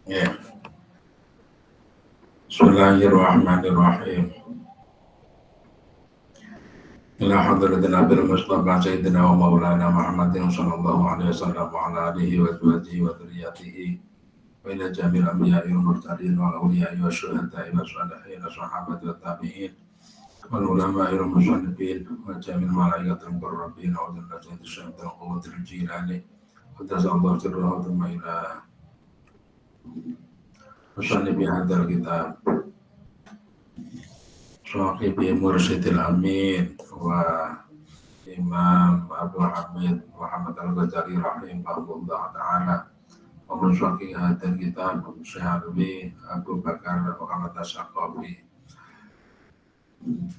Ya. Bismillahirrahmanirrahim. Ila hadratin Nabil Mustafa Sayyidina wa Maulana Muhammadin sallallahu alaihi wasallam wa ala alihi wa azwajihi wa dhurriyyatihi wa ila jamil anbiya'i wal mursalin wal awliya'i wa syuhada'i wa shalihin wa sahabati wa tabi'in wal ulama'i wal musannifin wa jamil malaikatil muqarrabin wa jalla sayyidina syaitan quwwatil jilani wa tazallahu sirruhu thumma ila musannifi hadzal kitab Syafi'i Mursyidil Amin wa Imam Abu Hamid Muhammad Al-Ghazali rahimahullah ta'ala wa musyaki hadzal kitab Syekh Abu Bakar Muhammad As-Saqafi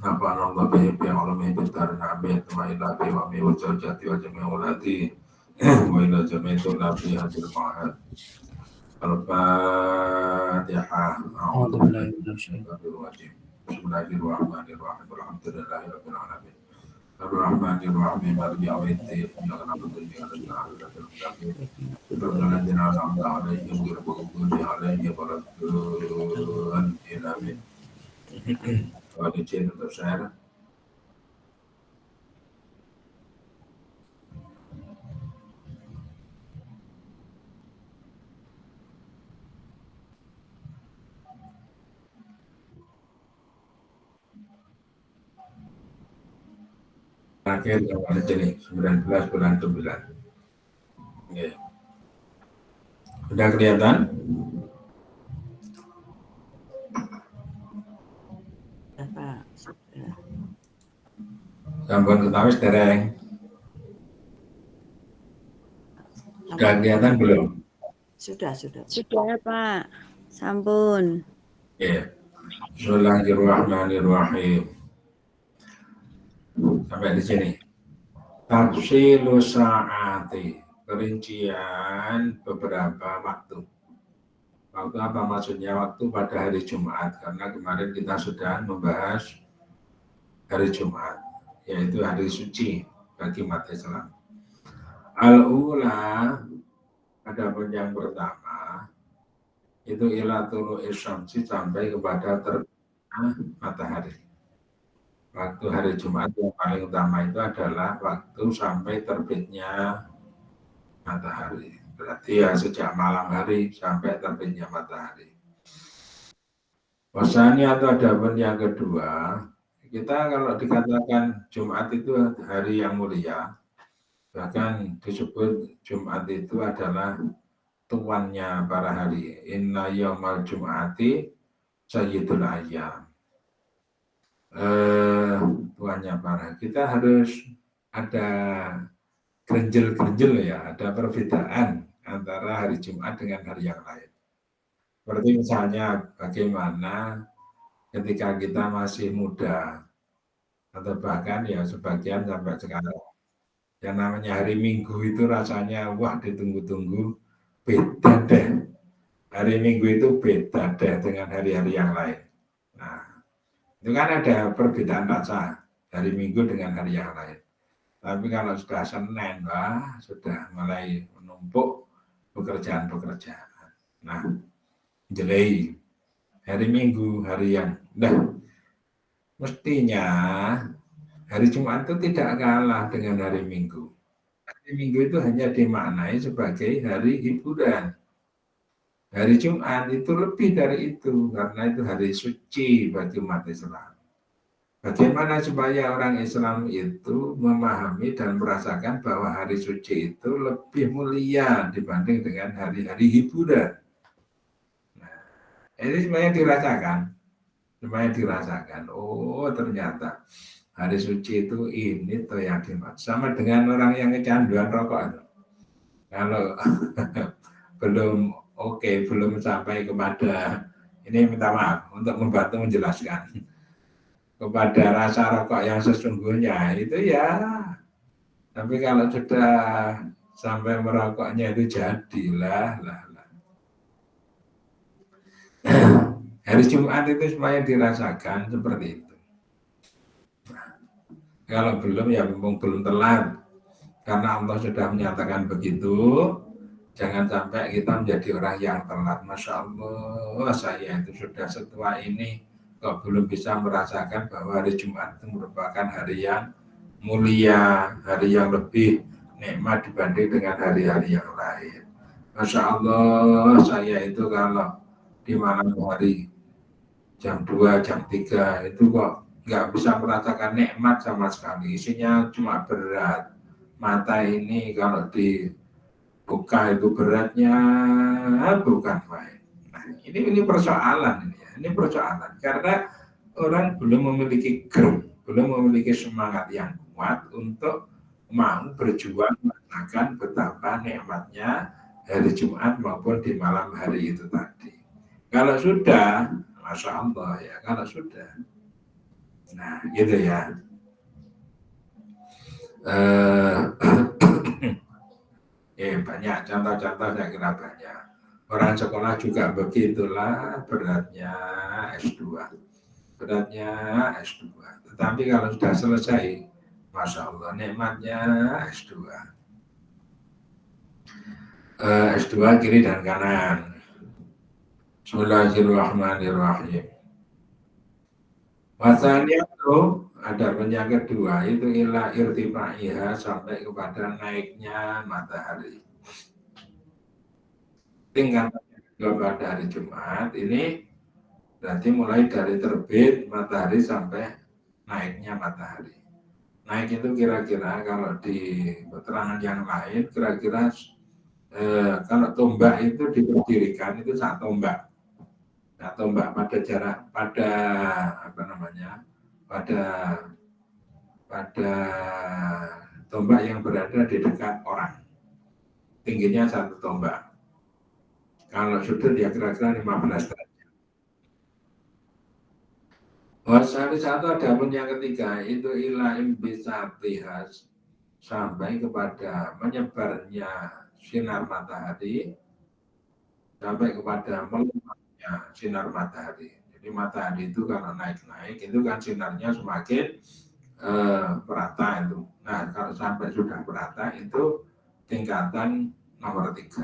nafa'ana Allah bihi bi ulumi bidarin amin wa ila bi wa mi wa zawjati wa jami'i ulati wa ila jami'i tulabi hadil ma'ad Al-Fatihah A'udzu billahi minasy syaithanir rajim Bismillahirrahmanirrahim. Alhamdulillahirabbil alamin. Ar-Rahmanir-Rahim. Maliki yaumiddin. Iyyaka na'budu wa iyyaka nasta'in. Ihdinas siratal an'amta 'alaihim ghairil maghdubi 'alaihim waladdallin. Amin. Kalau izin untuk share. Akhir awal Juni 19 bulan 9. Ya. Sudah kelihatan? Pak, sudah. Sampun ketawis dereng. Sudah kelihatan belum? Sudah. Sudah Pak, sampun. Ya. Bismillahirrahmanirrahim. Sampai di sini. Tafsilu sa'ati, perincian beberapa waktu. Waktu apa maksudnya? Waktu pada hari Jumat, karena kemarin kita sudah membahas hari Jumat, yaitu hari suci bagi umat Islam. Al-ula, adapun yang pertama itu ila tulu isyamsi, sampai kepada terbitnya matahari. Waktu hari Jumat yang paling utama itu adalah waktu sampai terbitnya matahari. Berarti ya sejak malam hari sampai terbitnya matahari. Wasani atau adapun yang kedua, kita kalau dikatakan Jumat itu hari yang mulia, bahkan disebut Jumat itu adalah tuannya para hari. Inna yaumal Jum'ati sayyidul ayyam. Tuannya para, kita harus ada gerenjel ya, ada perbedaan antara hari Jumat dengan hari yang lain. Seperti misalnya bagaimana ketika kita masih muda, atau bahkan ya sebagian sampai sekarang, yang namanya hari Minggu itu rasanya wah ditunggu-tunggu, beda deh. Hari Minggu itu beda deh dengan hari-hari yang lain. Nah, itu kan ada perbedaan rasa hari Minggu dengan hari yang lain. Tapi kalau sudah Senin, wah sudah mulai menumpuk pekerjaan-pekerjaan. Nah, jelai hari Minggu, hari yang mestinya hari Jumat itu tidak kalah dengan hari Minggu. Hari Minggu itu hanya dimaknai sebagai hari hiburan. Hari Jumat itu lebih dari itu, karena itu hari suci bagi umat Islam. Bagaimana supaya orang Islam itu memahami dan merasakan bahwa hari suci itu lebih mulia dibanding dengan hari-hari hiburan. Nah, ini semuanya dirasakan. Oh, ternyata hari suci itu ini tuh yang dimaksud. Sama dengan orang yang kecanduan rokok. Kalau belum sampai kepada, ini minta maaf untuk membantu menjelaskan, kepada rasa rokok yang sesungguhnya itu ya. Tapi kalau sudah sampai merokoknya itu jadilah. Hari Jumat itu semuanya dirasakan seperti itu. Nah, kalau belum ya memang belum telat, karena Allah sudah menyatakan begitu. Jangan sampai kita menjadi orang yang telat. Masya Allah, saya itu sudah setua ini kok belum bisa merasakan bahwa hari Jumat itu merupakan hari yang mulia, hari yang lebih nikmat dibanding dengan hari-hari yang lain. Masya Allah, saya itu kalau di malam hari jam 2, jam 3 itu kok nggak bisa merasakan nikmat sama sekali. Isinya cuma berat. Mata ini kalau dibuka itu beratnya bukan main. Nah, ini persoalan ini ya. Ini persoalan karena orang belum memiliki germ, belum memiliki semangat yang kuat untuk mau berjuang merasakan betapa nikmatnya hari Jumat maupun di malam hari itu tadi. Kalau sudah, Masya Allah ya, kalau sudah. Nah, gitu ya. Banyak contoh-contoh saya kira banyak. Orang sekolah juga begitulah beratnya S2. Beratnya S2. Tetapi kalau sudah selesai, Masya Allah, nikmatnya S2. S2 kiri dan kanan. Bismillahirrahmanirrahim. Wasannya itu ada yang kedua itu ila irtifaiha sampai kepada naiknya matahari. Tingkatannya kedua pada hari Jumat ini berarti mulai dari terbit matahari sampai naiknya matahari. Naik itu kira-kira kalau di keterangan yang lain kira-kira kalau tombak itu diberdirikan itu satu tombak. Nah, tombak pada jarak pada apa namanya? pada tombak yang berada di dekat orang. Tingginya satu tombak. Kalau sudut ya kira-kira 15 derajat. Wasari satu ada pun yang ketiga itu ilaim bisatihas sampai kepada menyebarnya sinar matahari sampai kepada melumatnya sinar matahari. Jadi matahari itu kalau naik-naik itu kan sinarnya semakin merata itu. Nah kalau sampai sudah merata itu tingkatan nomor 3.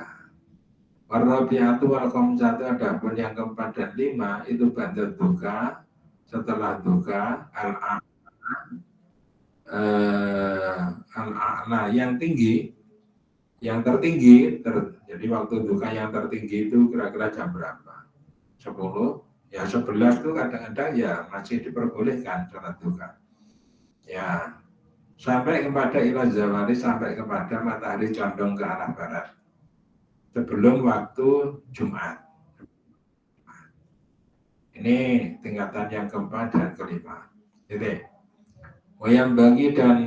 Warabiatu wal khamsatu ada pun yang keempat dan 5 itu ba'da duka, setelah duka al-a'la yang tinggi, yang tertinggi jadi waktu duka yang tertinggi itu kira-kira jam berapa? 10 ya 11 itu kadang-kadang ya masih diperbolehkan sholat duka ya sampai kepada ila zawali, sampai kepada matahari condong ke arah barat sebelum waktu Jumat. Ini tingkatan yang keempat dan kelima. Jadi yang bagi dan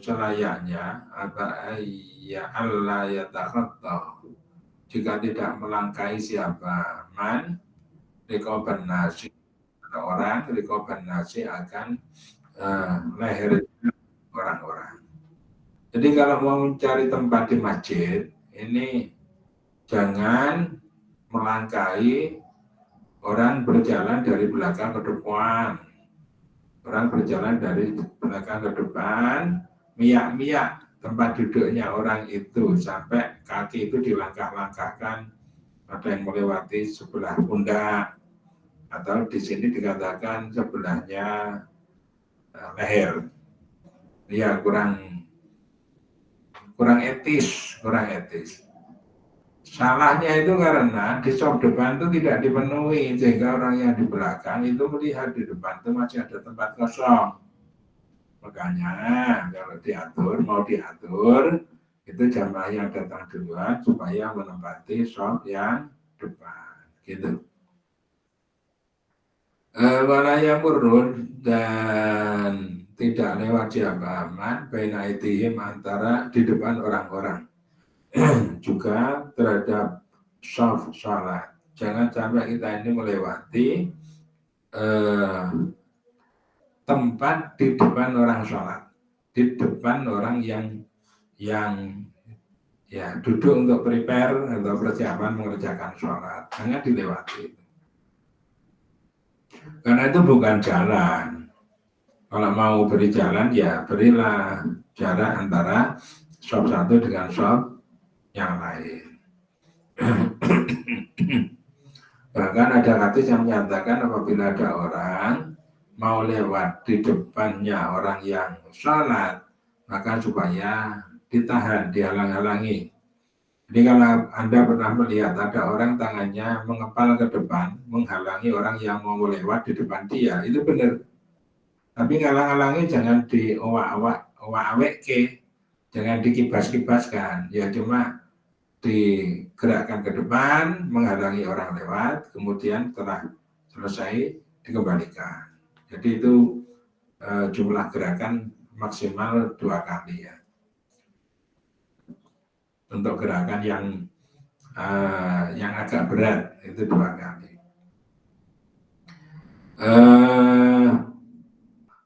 selayaknya apa ya Allah ya takhatta jika tidak melangkai siapa man rikoban nasi orang rikoban nasi akan leher orang-orang. Jadi kalau mau mencari tempat di masjid ini jangan melangkai orang berjalan dari belakang ke depan. Orang berjalan dari belakang ke depan, miak-miak tempat duduknya orang itu sampai kaki itu dilangkah-langkahkan. Ada yang melewati sebelah pundak atau di sini dikatakan sebelahnya leher. Ya kurang etis. Salahnya itu karena di sop depan itu tidak dipenuhi sehingga orang yang di belakang itu melihat di depan itu masih ada tempat kosong. Makanya kalau mau diatur itu jamaah yang datang duluan supaya menempati sop yang depan gitu. Walaya murun dan tidak lewat jamaah baina aidihim antara di depan orang-orang. Juga terhadap shaf salat. Jangan sampai kita ini melewati tempat di depan orang sholat, di depan orang yang ya duduk untuk prepare atau persiapan mengerjakan sholat. Jangan dilewati. Karena itu bukan jalan. Kalau mau beri jalan ya berilah jarak antara shaf satu dengan shaf yang lain. Bahkan ada hadis yang menyatakan apabila ada orang mau lewat di depannya orang yang sholat, maka supaya ditahan, dihalang-halangi. Jadi kalau Anda pernah melihat ada orang tangannya mengepal ke depan, menghalangi orang yang mau lewat di depan dia, itu benar. Tapi ngalang-halangi jangan diowak-awak ke, jangan dikibas-kibaskan. Ya cuma digerakkan ke depan, menghalangi orang lewat, kemudian setelah selesai dikembalikan. Jadi itu jumlah gerakan maksimal 2 kali ya. Untuk gerakan yang agak berat itu 2 kali.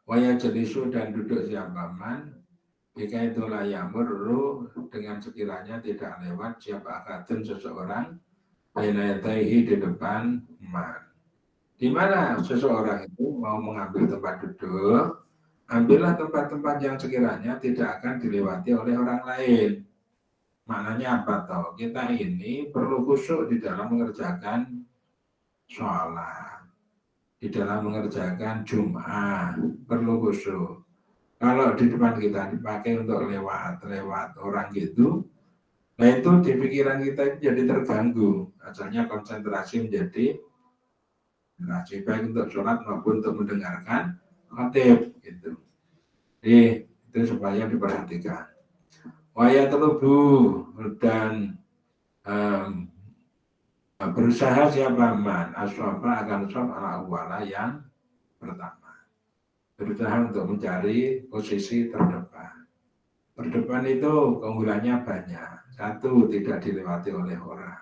Waya jelisu dan duduk siapa man, jika itulah yamurru dengan sekiranya tidak lewat siapa akadun seseorang bainayataihi di depan man. Di mana seseorang itu mau mengambil tempat duduk, ambillah tempat-tempat yang sekiranya tidak akan dilewati oleh orang lain. Maknanya apa toh? Kita ini perlu khusyuk di dalam mengerjakan sholat, di dalam mengerjakan Jum'ah, perlu khusyuk. Kalau di depan kita dipakai untuk lewat orang gitu, nah itu di pikiran kita jadi terganggu. Asalnya konsentrasi menjadi baik untuk sholat maupun untuk mendengarkan khatib gitu. Jadi itu supaya diperhatikan. Waya telubu dan berusaha siapa man aswafa akan sob ala awala yang pertama. Berusaha untuk mencari posisi terdepan. Terdepan itu keunggulannya banyak. Satu, tidak dilewati oleh orang.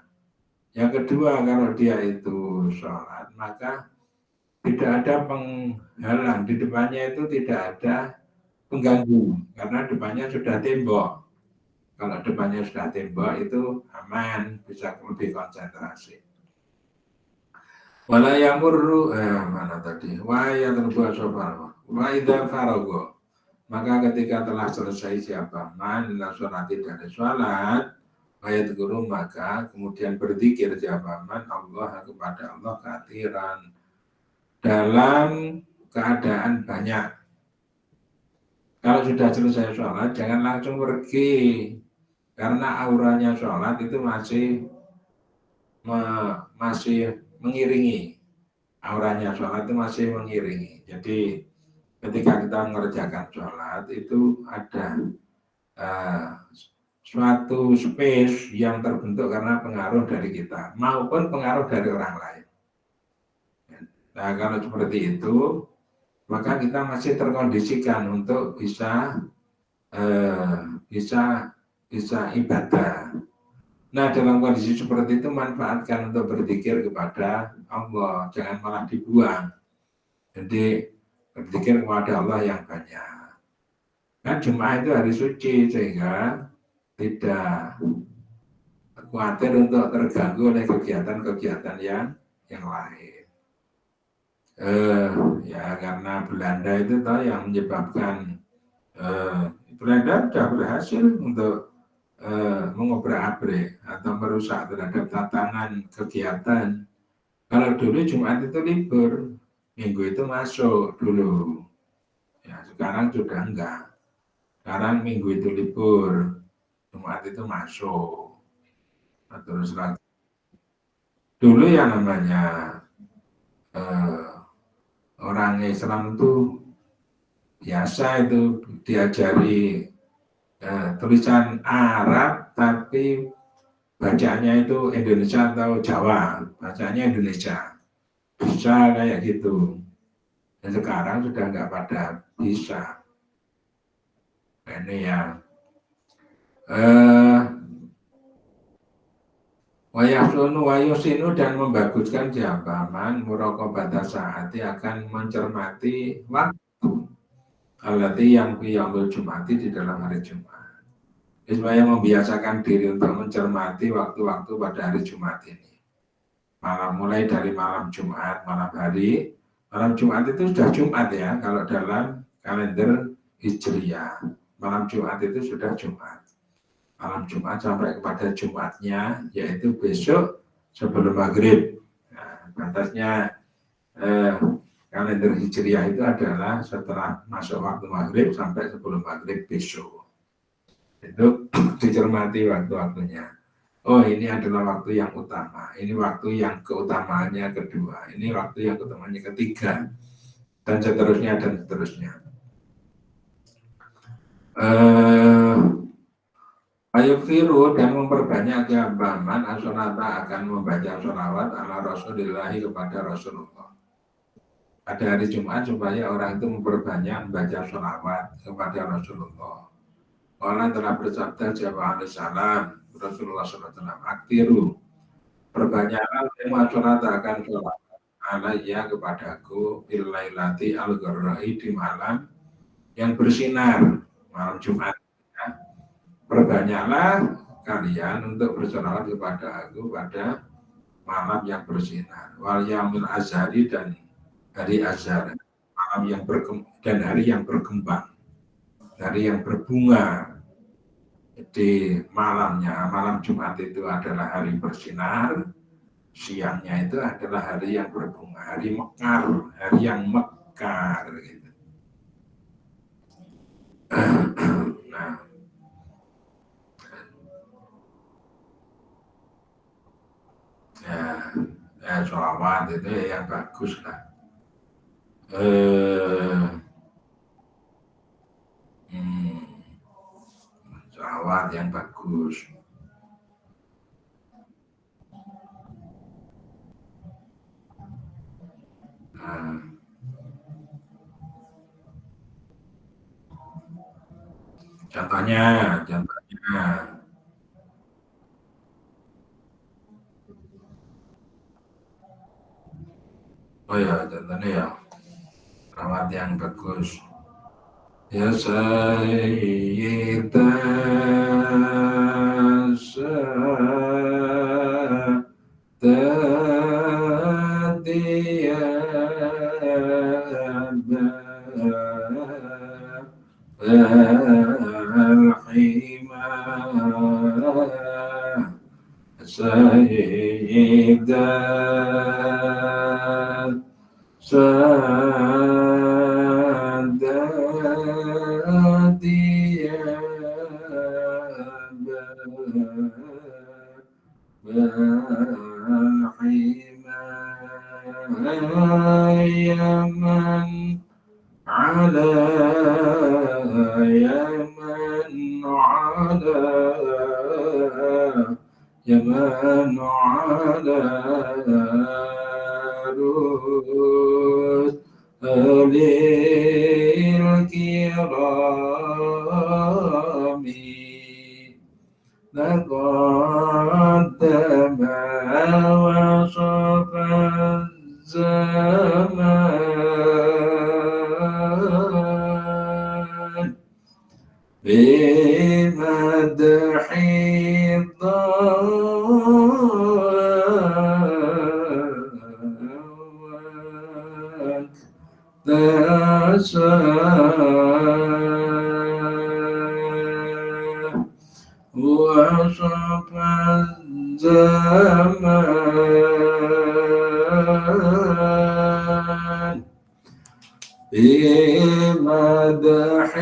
Yang kedua, kalau dia itu sholat, maka tidak ada penghalang. Di depannya itu tidak ada pengganggu. Karena depannya sudah tembok. Kalau depannya sudah tembok itu aman, bisa lebih konsentrasi. Wala yamurru mana tadi? Wa ya terbuat sofar. Wa idza farago. Maka ketika telah selesai siapa man nasolati dari sholat, ayat guru maka kemudian berzikir siapa man Allah kepada Allah katiran dalam keadaan banyak. Kalau sudah selesai sholat jangan langsung pergi, karena auranya sholat itu masih mengiringi. Auranya sholat itu masih mengiringi. Jadi ketika kita mengerjakan sholat itu ada suatu space yang terbentuk karena pengaruh dari kita maupun pengaruh dari orang lain. Nah kalau seperti itu maka kita masih terkondisikan untuk bisa ibadah. Nah dalam kondisi seperti itu manfaatkan untuk berzikir kepada Allah, jangan malah dibuang. Jadi berzikir kepada Allah yang banyak. Kan Jumat itu hari suci sehingga tidak khawatir untuk terganggu oleh kegiatan-kegiatan yang lain. Ya karena Belanda itu toh yang menyebabkan Belanda sudah berhasil untuk mengobrak-abrik atau merusak terhadap tatanan kegiatan. Kalau dulu Jumat itu libur, Minggu itu masuk dulu. Ya sekarang sudah enggak. Sekarang Minggu itu libur, Jumat itu masuk. Nah, terus lagi. Dulu yang namanya orang Islam itu biasa itu diajari tulisan Arab tapi bacaannya itu Indonesia atau Jawa, bacanya Indonesia, bisa kayak gitu. Dan sekarang sudah nggak pada bisa. Nah, ini yang wayahsunu wayusinu dan membaguskan jabaman muraqabata saati akan mencermati waktu alati yang qiyamul jumati di dalam hari Jumat. Supaya membiasakan diri untuk mencermati waktu-waktu pada hari Jumat ini. Mulai dari malam Jumat, malam hari. Malam Jumat itu sudah Jumat ya, kalau dalam kalender Hijriyah. Malam Jumat itu sudah Jumat. malam Jumat sampai kepada Jumatnya, yaitu besok sebelum maghrib. Nah, batasnya kalender Hijriah itu adalah setelah masuk waktu maghrib sampai sebelum maghrib besok. Itu dicermati waktu-waktunya. Oh, ini adalah waktu yang utama. Ini waktu yang keutamaannya kedua. Ini waktu yang keutamaannya ketiga. Dan seterusnya, dan seterusnya. Ayuksiru dan memperbanyak ya Baman as-sholata akan membaca sholawat ala Rasulillahi kepada Rasulullah. Pada hari Jumat supaya orang itu memperbanyak membaca sholawat kepada Rasulullah. Allah telah bersabda jawab alaihissalam Rasulullah SAW, aktiru perbanyaklah tema sholat akan sholat alaiya kepadaku bilailati al-gharrai di malam yang bersinar, malam Jumat. Ya. Perbanyaklah kalian untuk bersolawat kepada aku pada malam yang bersinar, wal yaumil azhari dan hari azhar, malam yang dan hari yang berkembang, hari yang berbunga. Jadi malam Jumat itu adalah hari bersinar, siangnya itu adalah hari yang berbunga, hari mekar, hari yang mekar gitu. Nah, ya sholawat itu yang bagus lah. Sholawat yang bagus. Contohnya. Oh ya, contohnya ya, sholawat yang bagus. Ya Sayyidah Yaman ala alil kirami laqaddama wa safa zaman bimadhi وصف الزمان بمدح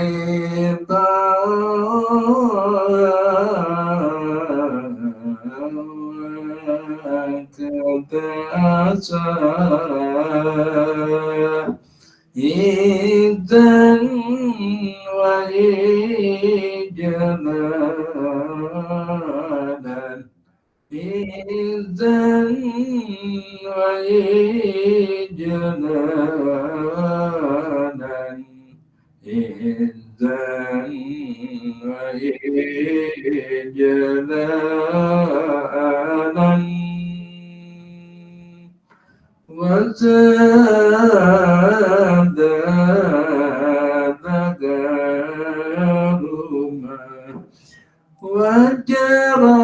إذن وإجلالا إذن وإجلالا إذن وإجلالا وزاد ذكرهما وجرى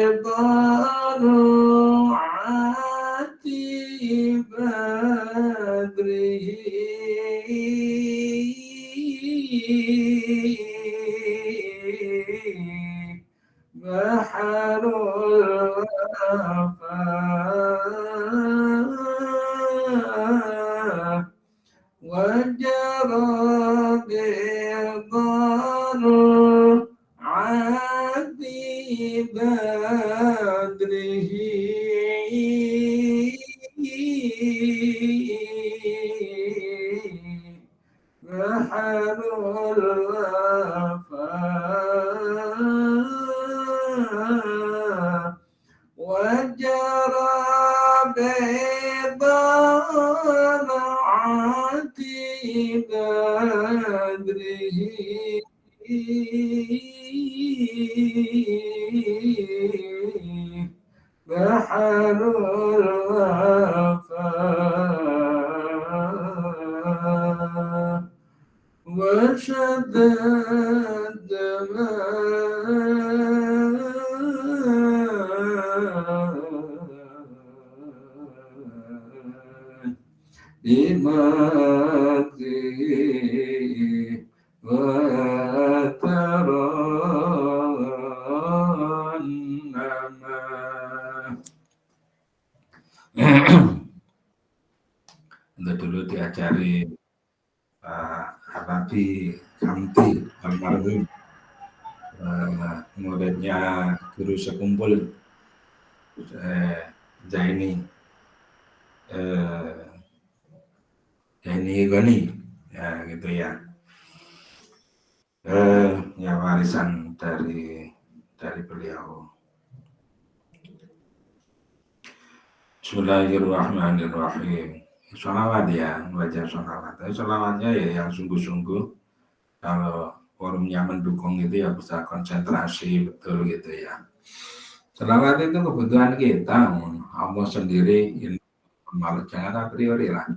بطلعات بدره baharul wafah wajara bidarul adi badrihi baharul wafah wajara bidarul adi badrihi baharul wafah وشدد بمكره وترنما. Itu dulu diajari Habib Hamdi almarhum, muridnya guru sekumpul Zaini Goni, ya gitu ya. Ya warisan dari beliau. Bismillahirrahmanirrahim. Sholawat ya, baca sholawat. Tapi sholawatnya ya yang sungguh-sungguh. Kalau forumnya mendukung itu ya bisa konsentrasi betul gitu ya. Sholawat itu kebutuhan kita. Allah sendiri, jangan a priori lah.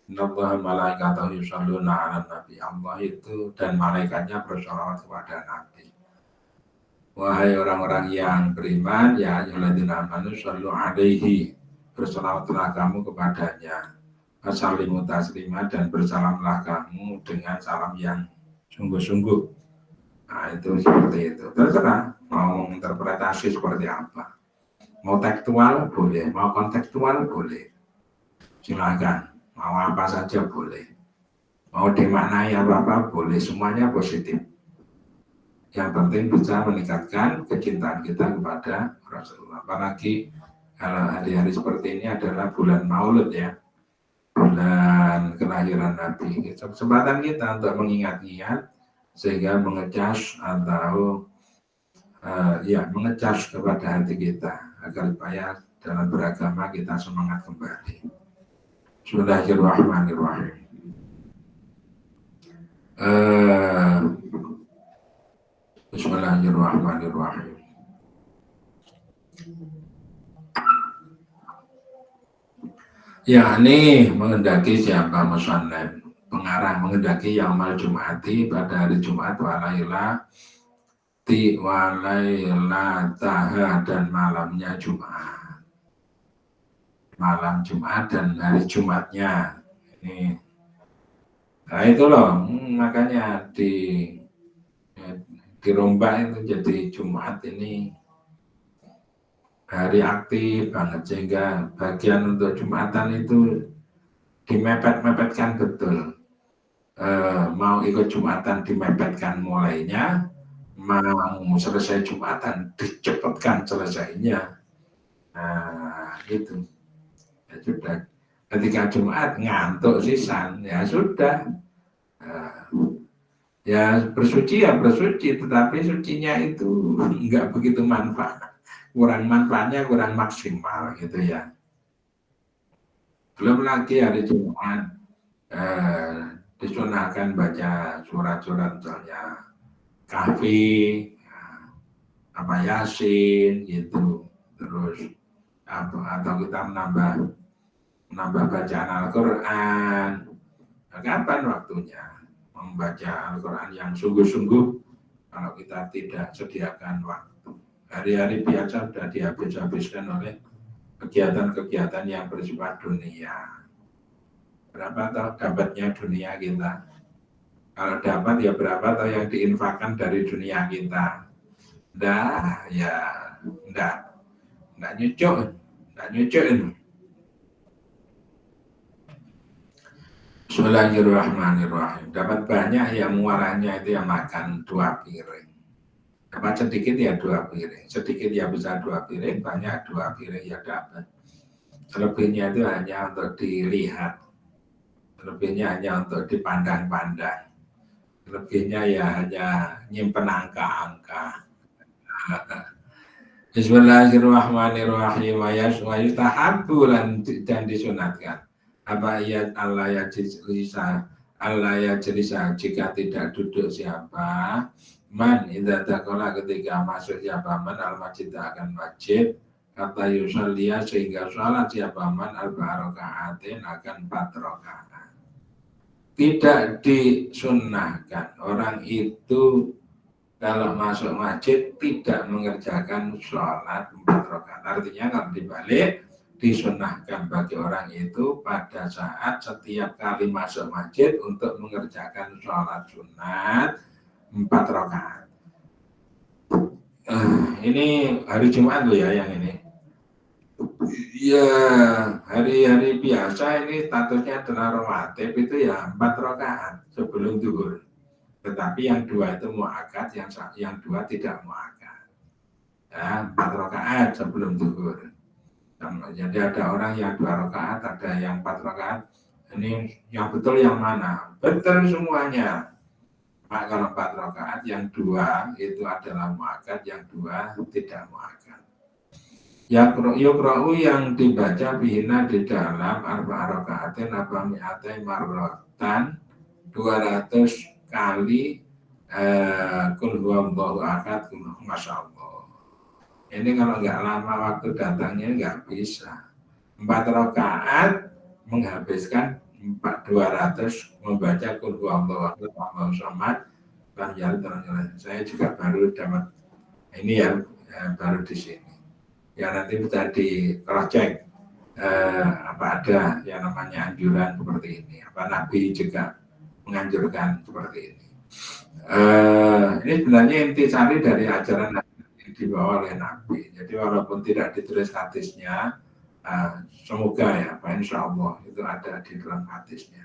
Innallaha malaikatahu yusholluna 'alan nabi. Allah itu dan malaikatnya bersolawat kepada Nabi. Wahai orang-orang yang beriman, ya ayyuhalladzina amanu shollu 'alaihi. Bersolawatlah kamu kepadanya. Assalamu taslima dan bersalamlah kamu dengan salam yang sungguh-sungguh. Nah itu seperti itu. Terserah mau interpretasi seperti apa. Mau tekstual boleh, mau kontekstual boleh. Silakan. Mau apa saja boleh. Mau dimaknai apa-apa boleh. Semuanya positif. Yang penting bisa meningkatkan kecintaan kita kepada Rasulullah. Apalagi kalau hari-hari seperti ini adalah bulan Maulud ya. Bulan kelahiran Nabi. Kesempatan kita untuk mengingat-ingat sehingga mengecas atau mengecas kepada hati kita agar supaya dalam beragama kita semangat kembali. Bismillahirrahmanirrahim. Bismillahirrahmanirrahim. Ya ini mengendaki siapa musannaf pengarang mengendaki yaumal jum'ati pada hari Jumat walailataha dan malamnya Jumat. Malam Jumat dan hari Jumatnya. Ini. Nah itu loh, makanya dirombak itu jadi Jumat ini hari aktif banget sehingga bagian untuk Jumatan itu dimepet-mepetkan betul. Mau ikut Jumatan dimepetkan mulainya, mau selesai Jumatan dicepatkan selesainya. Nah gitu. Ya sudah. Ketika Jumat ngantuk sisan, ya sudah. Ya bersuci, tetapi sucinya itu enggak begitu manfaat. Manfaatnya kurang maksimal gitu ya. Belum lagi hari Jumat disunahkan baca surat-surat misalnya Kahfi, Yasin gitu, terus atau kita menambah bacaan Al-Quran. Nah, kapan waktunya membaca Al-Quran yang sungguh-sungguh kalau kita tidak sediakan waktu? Hari-hari biasa sudah dihabis-habiskan oleh kegiatan-kegiatan yang bersifat dunia. Berapa tahu dapatnya dunia kita? Kalau dapat ya berapa tahu yang diinfakkan dari dunia kita? Dah ya enggak nyucuk itu. Bismillahirrahmanirrahim. Dapat banyak yang muaranya itu yang makan 2 piring. Dapat sedikit ya 2 piring. Sedikit ya bisa 2 piring, banyak 2 piring ya dapat. Selebihnya itu hanya untuk dilihat. Selebihnya hanya untuk dipandang-pandang. Selebihnya ya hanya nyimpen angka-angka. Bismillahirrahmanirrahim. Wa yustahabbu dan disunatkan. Apa ayat Allah ya jelisa jika tidak duduk siapa man idza taqala ketika masuk siapa man al masjid akan masjid kata yusalliya sehingga sholat siapa man al rakaatin akan 4 rakaat. Tidak disunnahkan orang itu kalau masuk masjid tidak mengerjakan sholat 4 rakaat. Artinya kalau dibalik, disunnahkan bagi orang itu pada saat setiap kali masuk masjid untuk mengerjakan sholat sunat 4 rakaat. Ini hari Jumat tuh ya yang ini. Ya hari-hari biasa ini statusnya adalah rawatib itu ya 4 rakaat sebelum zuhur. Tetapi yang 2 itu muakkad, yang 2 tidak muakkad. Ya, 4 rakaat sebelum zuhur. Jadi ada orang yang 2 rakaat, ada yang 4 rakaat. Ini yang betul yang mana? Betul semuanya. Pak kalau 4 rakaat, yang 2 itu adalah muakkad, yang 2 tidak muakkad. Yukra'u yang dibaca bihina di dalam 4 rakaatin apa mi'atai marrotan 200 kali kul huwallahu ahad, masya Allah. Ini kalau nggak lama waktu datangnya nggak bisa. 4 rakaat menghabiskan 200 membaca kul huwallahu ahad, Allahu samad, lam yalid walam yulad. Saya juga baru dapat ini ya, baru di sini. Ya nanti bisa di cross check apa ada yang namanya anjuran seperti ini. Apa Nabi juga menganjurkan seperti ini. Ini sebenarnya intisari dari ajaran Nabi yang dibawa oleh Nabi. Jadi walaupun tidak ditulis hadisnya, semoga ya, insya Allah itu ada di dalam hadisnya.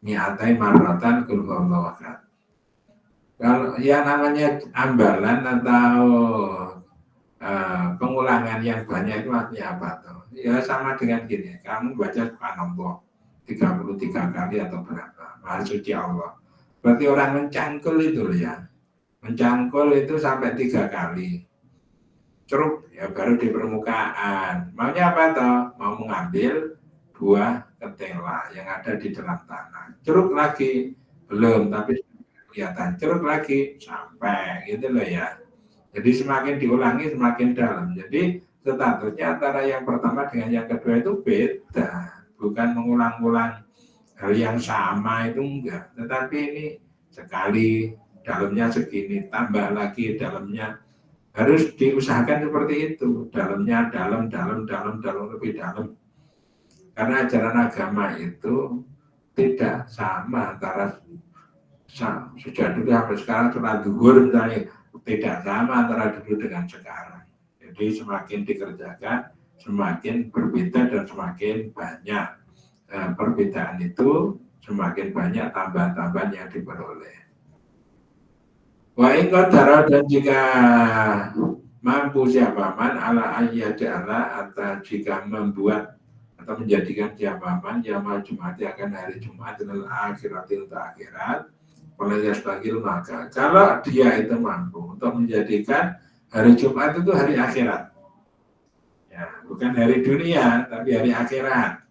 Mi'atai marratan kul huwallahu ahad. Kalau yang namanya ambalan atau pengulangan yang banyak itu artinya apa tuh? Ya sama dengan gini, kamu baca subhanallah 33 kali atau berapa? Maha suci Allah. Berarti orang mencangkul itu ya. Mencangkul itu sampai 3 kali. Ceruk ya baru di permukaan. Maunya apa toh? Mau mengambil 2 ketela yang ada di dalam tanah. Ceruk lagi belum, tapi kelihatan. Ceruk lagi sampai gitu loh ya. Jadi semakin diulangi semakin dalam. Jadi statusnya antara yang pertama dengan yang kedua itu beda. Bukan mengulang-ulang hal yang sama itu enggak. Tetapi ini sekali dalamnya segini, tambah lagi dalamnya. Harus diusahakan seperti itu. Dalamnya dalam, lebih dalam. Karena ajaran agama itu tidak sama antara sejak dulu sampai sekarang sholat zuhur misalnya tidak sama antara dulu dengan sekarang. Jadi semakin dikerjakan, semakin berbeda dan semakin banyak perbedaan itu, semakin banyak tambahan-tambahan yang diperoleh. Wa ingkot darah dan jika mampu siapa man ala ayyada'ala atau jika membuat atau menjadikan siapa man yamal Jumat akan hari Jumat adalah akhiratil akhirat. Oleh Yasbagil maka kalau dia itu mampu untuk menjadikan hari Jumat itu hari akhirat, ya bukan hari dunia tapi hari akhirat.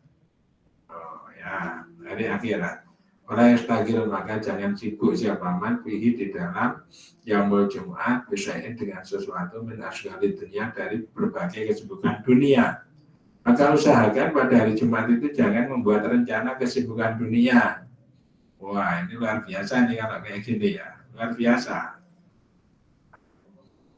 Oh ya hari akhirat. Oleh Yasbagil maka jangan sibuk siapa man fihi di dalam yaumul Jumat bisain dengan sesuatu min asghali dunia dari berbagai kesibukan dunia. Maka usahakan pada hari Jumat itu jangan membuat rencana kesibukan dunia. Wah ini luar biasa nih kalau kayak gini ya, luar biasa.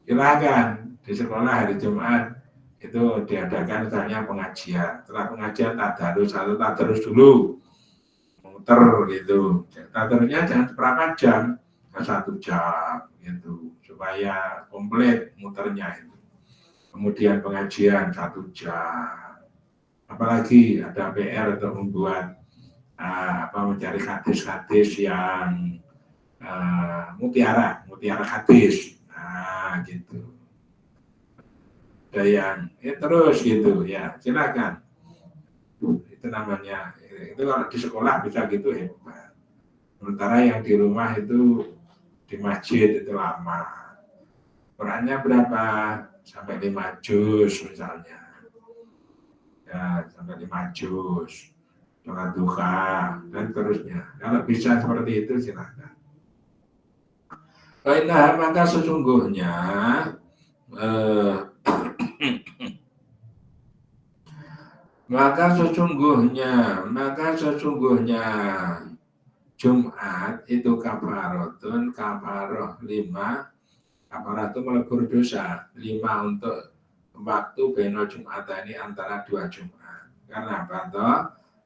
Silakan di sekolah hari Jumat itu diadakan misalnya pengajian. Setelah pengajian tadarus dulu, muter gitu. Tadarusnya jangan seberapa jam, 1 jam gitu, supaya komplit muternya itu. kemudian pengajian 1 jam. Apalagi ada PR untuk membuat mencari hadis-hadis yang mutiara hadis. Nah, gitu. Ada yang terus gitu ya, silakan. Itu namanya, itu kalau di sekolah bisa gitu hebat. Sementara yang di rumah itu di masjid itu lama. Qurannya berapa? Sampai 5 juz misalnya. Ya, sampai 5 juz. Sholat duha dan terusnya. Kalau bisa seperti itu silakan. Baiklah, maka sesungguhnya maka sesungguhnya Jumat itu kafaratun, kafaroh 5, kafarat itu melebur dosa 5 untuk waktu beno Jumat ini antara 2 Jumat. Karena apa toh?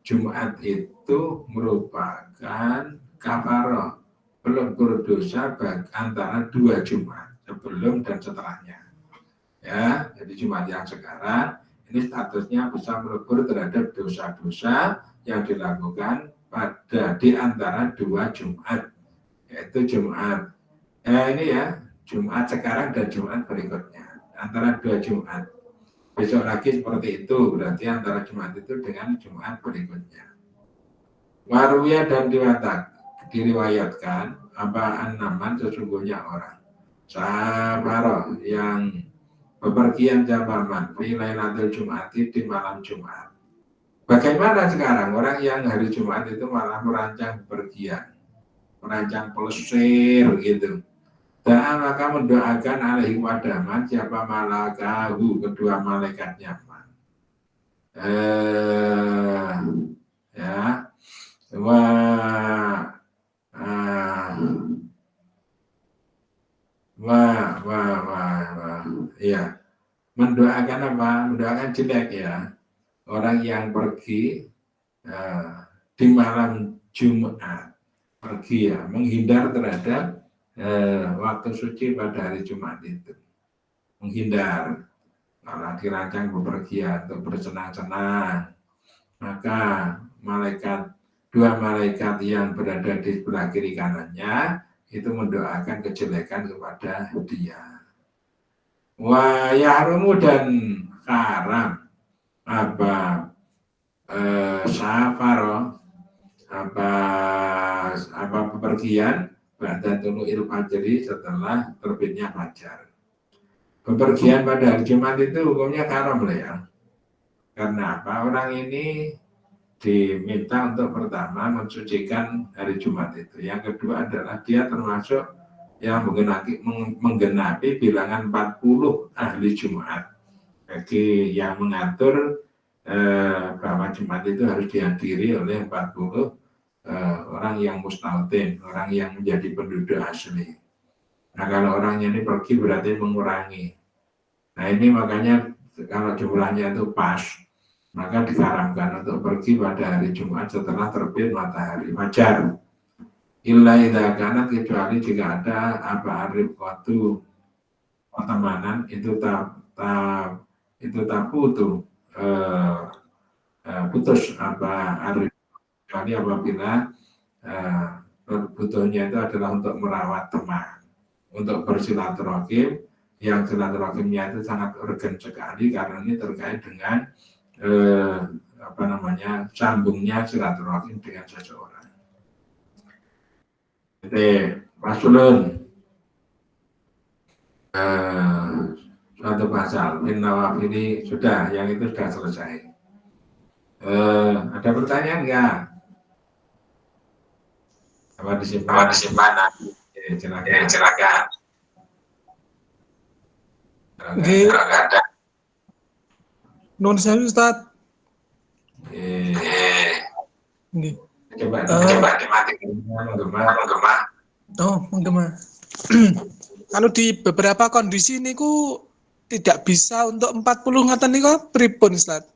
Jumat itu merupakan kafaroh pelebur dosa antara 2 Jumat, sebelum dan setelahnya. Ya, jadi Jumat yang sekarang ini statusnya bisa melebur terhadap dosa-dosa yang dilakukan di antara 2 Jumat, yaitu Jumat ini ya, Jumat sekarang dan Jumat berikutnya, antara 2 Jumat. Besok lagi seperti itu, berarti antara Jumat itu dengan Jumat berikutnya. Waruya dan diriwayatkan apaan naman sesungguhnya orang sabaroh yang bepergian jabaman fi lailatul Jum'ati di malam Jumat. Bagaimana sekarang orang yang hari Jumat itu malah merancang bepergian, merancang pelesir gitu. Dan maka mendoakan alaihi wadaman siapa malakahu, kedua malaikatnya man. Ya. Ya. Mendoakan apa? Mendoakan jelek ya. Orang yang pergi di malam Jumat, pergi ya, menghindar terhadap waktu suci pada hari Jumat itu. Menghindar. Kalau dirancang bepergian untuk bersenang-senang, maka dua malaikat yang berada di sebelah kiri kanannya itu mendoakan kejelekan kepada dia. Wa yahrumu dan haram apa safaro apa bepergian pada tulu'il fajri setelah terbitnya fajar. Bepergian pada hari Jumat itu hukumnya haram lah ya. Karena apa? Orang ini diminta untuk pertama mensucikan hari Jumat itu. Yang kedua adalah dia termasuk yang menggenapi bilangan 40 ahli Jumat. Bagi yang mengatur bahwa Jumat itu harus dihadiri oleh 40 orang yang mustautin, orang yang menjadi penduduk asli. Nah kalau orangnya ini pergi berarti mengurangi. Nah ini makanya kalau jumlahnya itu pas, maka diharamkan untuk pergi pada hari Jumat setelah terbit matahari fajar. Illa idza kanat, kecuali jika ada apa arif waktu pertemanan itu putus apa arif, kecuali apabila butuhnya itu adalah untuk merawat teman, untuk bersilaturahim, yang silaturahimnya itu sangat urgen sekali karena ini terkait dengan sambungnya silaturahim dengan seseorang. Jadi masulun suatu pasal min nawafili sudah, yang itu sudah selesai. Ada pertanyaan enggak? Apa disimpan? Silakan. Ada. Nun saya Ustaz. Coba dimatikan menggema. Oh, menggema. Kalau di beberapa kondisi niku tidak bisa untuk 40 ngaten niku pripun Ustaz?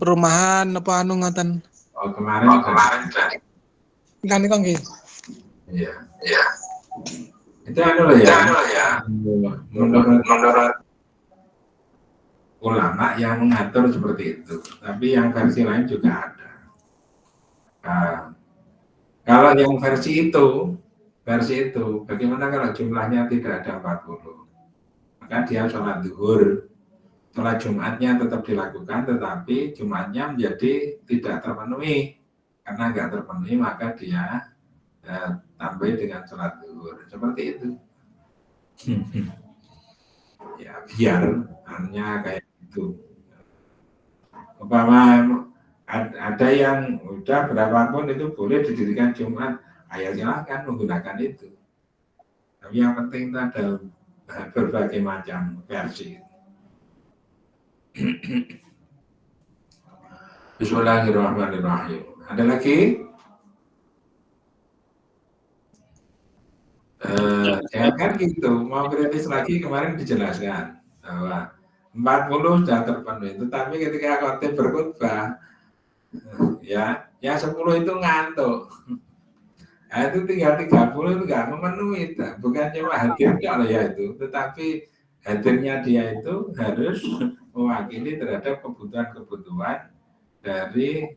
Perumahan apa anu ngaten? Oh, kemarin sudah. Kan niku nggih. Iya. Itu anu loh ya. Menurut ulama yang mengatur seperti itu. Tapi yang versi lain juga ada. Nah, kalau yang versi itu, bagaimana kalau jumlahnya tidak ada 40? Maka dia sholat zuhur. Sholat Jumatnya tetap dilakukan, tetapi Jumatnya menjadi tidak terpenuhi. Karena nggak terpenuhi, maka dia tambah dengan sholat zuhur. Seperti itu. Ya, biar hanya kayak itu. Umpama ada yang udah berapapun itu boleh didirikan Jumat, ya silahkan menggunakan itu. Tapi yang penting itu ada berbagai macam versi. Bismillahirrahmanirrahim. Ada lagi? Jangan gitu, mau kritis lagi kemarin dijelaskan bahwa 40 sudah terpenuhi, tetapi ketika khotib berkhutbah ya 10 itu ngantuk. Nah, itu tinggal 30 itu nggak memenuhi, bukan cuma hadir kalau ya itu, tetapi hadirnya dia itu harus mewakili terhadap kebutuhan-kebutuhan dari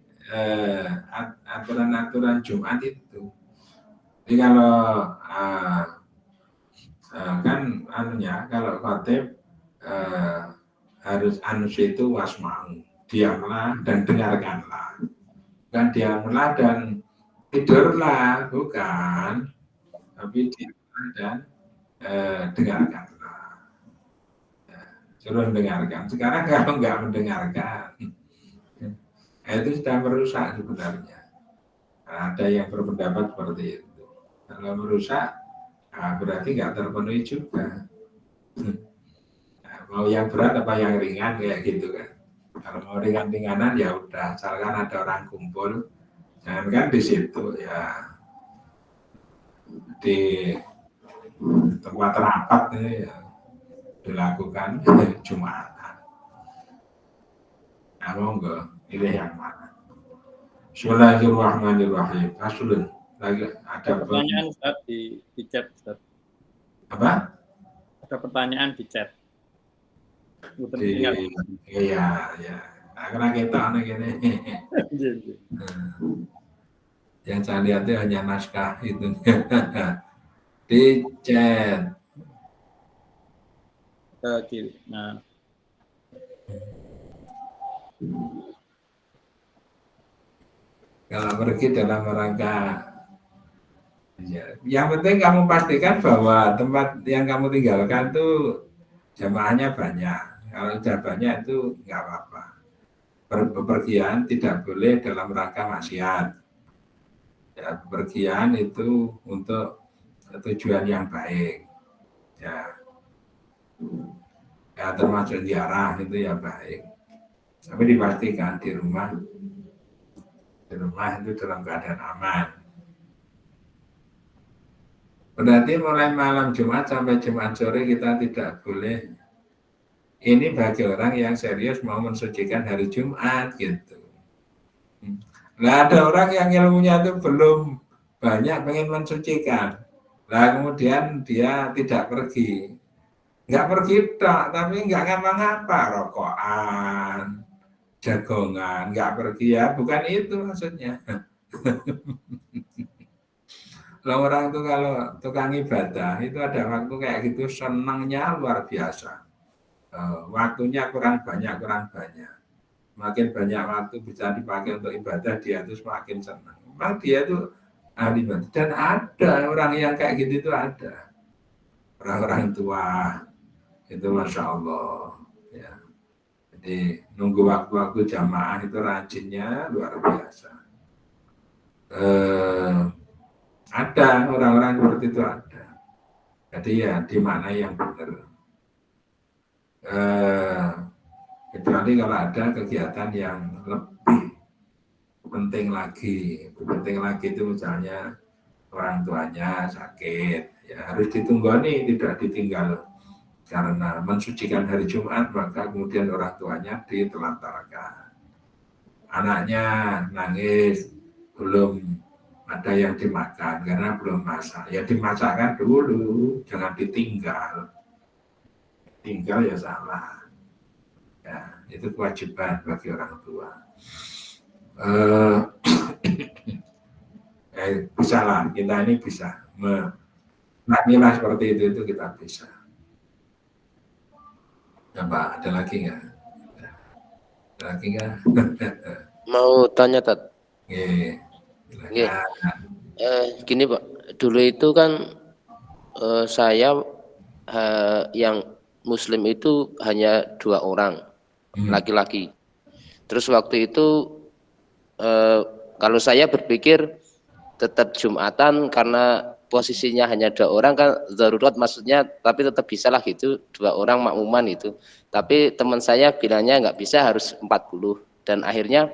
aturan-aturan Jumat itu. Jadi kalau kan kalau khotib harus anus itu wasma'u, diamlah dan dengarkanlah. Bukan diamlah dan tidurlah, bukan, tapi diamlah dan dengarkanlah. Suruh dengarkan. Sekarang kalau nggak mendengarkan, itu sudah merusak sebenarnya. Ada yang berpendapat seperti itu. Kalau merusak, berarti nggak terpenuhi juga. Mau yang berat apa yang ringan kayak gitu kan. Kalau mau ringan-ringanan ya udah, asalkan ada orang kumpul, jangan kan di situ ya, di tempat rapat ya, dilakukan Jumatan. Nah, monggo pilih yang mana. Bismillahirrahmanirrahim. Asulun. Lagi ada pertanyaan Ustaz di chat Ustaz. Apa? Ada pertanyaan di chat. Iya. Karena kita anak ini. Yang saya lihat itu hanya naskah itu. Di chat. Ke kiri. Nah. Kalau pergi dalam rangka, yang penting kamu pastikan bahwa tempat yang kamu tinggalkan tuh jamaahnya banyak. Kalau sudah banyak itu nggak apa-apa. Bepergian tidak boleh dalam rangka maksiat. Ya, bepergian itu untuk tujuan yang baik. Ya, termasuk ziarah itu ya baik. Tapi dipastikan di rumah itu dalam keadaan aman. Berarti mulai malam Jumat sampai Jumat sore kita tidak boleh. Ini bagi orang yang serius mau mensucikan hari Jumat gitu. Nah, ada orang yang ilmunya itu belum banyak pengen mensucikan. Nah, kemudian dia tidak pergi. Nggak pergi tapi nggak ngapa-ngapa, rokokan, jagongan, nggak pergi ya, bukan itu maksudnya. Kalau orang itu kalau tukang ibadah itu ada waktu kayak gitu senangnya luar biasa. Waktunya kurang banyak. Makin banyak waktu bisa dipakai untuk ibadah, dia itu semakin senang. Memang dia itu ahli ibadah. Dan ada orang yang kayak gitu itu ada. Orang-orang tua itu Masya Allah. Ya. Jadi nunggu waktu-waktu jamaah itu rajinnya luar biasa. Ada orang-orang seperti itu ada. Jadi ya dimaknai yang benar. Kecuali kalau ada kegiatan yang lebih penting lagi itu misalnya orang tuanya sakit, ya harus ditunggoni, tidak ditinggal karena mensucikan hari Jumat, maka kemudian orang tuanya ditelantarkan. Anaknya nangis, belum ada yang dimakan karena belum masak, ya dimasakkan dulu, jangan ditinggal. Tinggal ya salah. Ya. itu kewajiban bagi orang tua. Bisa lah, kita ini bisa menakmilah seperti itu kita bisa. Ya Pak, ada lagi nggak? Ada lagi nggak? Mau tanya Tat. Nggih, Nggih. silakan. Gini Pak, dulu itu kan saya yang Muslim itu hanya 2 orang laki-laki. Terus waktu itu kalau saya berpikir tetap Jumatan karena posisinya hanya 2 orang kan darurat maksudnya, tapi tetap bisa lah gitu 2 orang makmuman itu. Tapi teman saya bilangnya nggak bisa, harus 40, dan akhirnya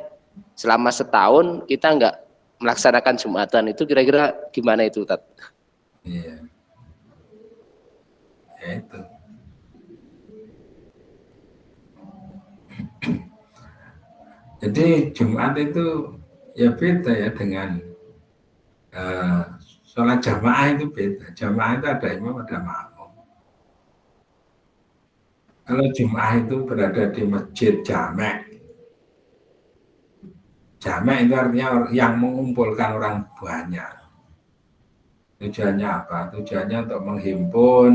selama setahun kita nggak melaksanakan Jumatan. Itu kira-kira gimana itu Tat? Iya. Ya itu. Jadi Jumat itu ya beda ya dengan sholat jamaah itu beda. Jamaah itu ada imam, ada makmum. Kalau Jumat itu berada di masjid jamek. Jamek itu artinya yang mengumpulkan orang banyak. Tujuannya apa? Tujuannya untuk menghimpun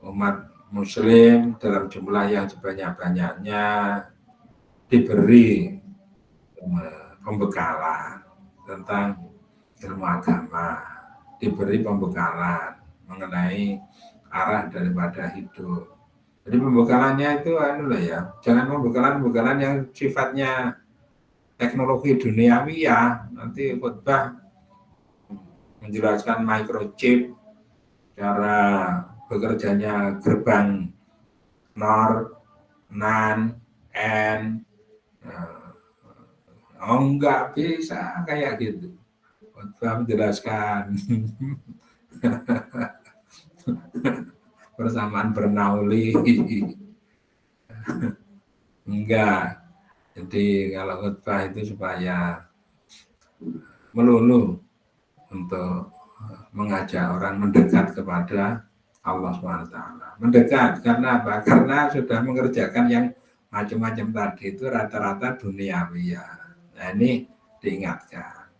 umat Muslim dalam jumlah yang sebanyak-banyaknya, diberi pembekalan tentang ilmu agama, diberi pembekalan mengenai arah daripada hidup. Jadi pembekalannya itu jangan pembekalan yang sifatnya teknologi duniawi ya. Nanti khutbah menjelaskan microchip, cara bekerjanya gerbang NOR, NAN, N. Enggak bisa kayak gitu. Khutbah menjelaskan persamaan Bernoulli. Enggak. Jadi kalau khutbah itu supaya melulu untuk mengajak orang mendekat kepada Allah SWT. Mendekat karena apa? Karena sudah mengerjakan yang macam-macam tadi itu rata-rata duniawi ya. Nah ini diingatkan.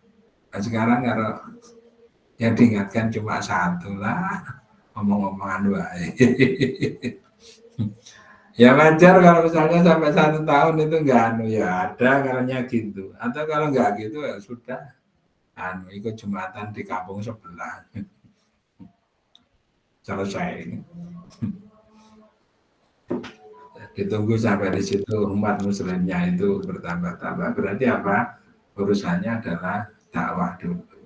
Nah, sekarang kalau yang diingatkan cuma satu lah, ngomong-ngomongan baik. Ya wajar kalau misalnya sampai 1 tahun itu enggak ya ada kalanya gitu. Atau kalau enggak gitu ya sudah ikut Jumatan di kampung sebelah. Selesai. Ditunggu sampai di situ umat muslimnya itu bertambah-tambah. Berarti apa? Urusannya adalah dakwah dulu.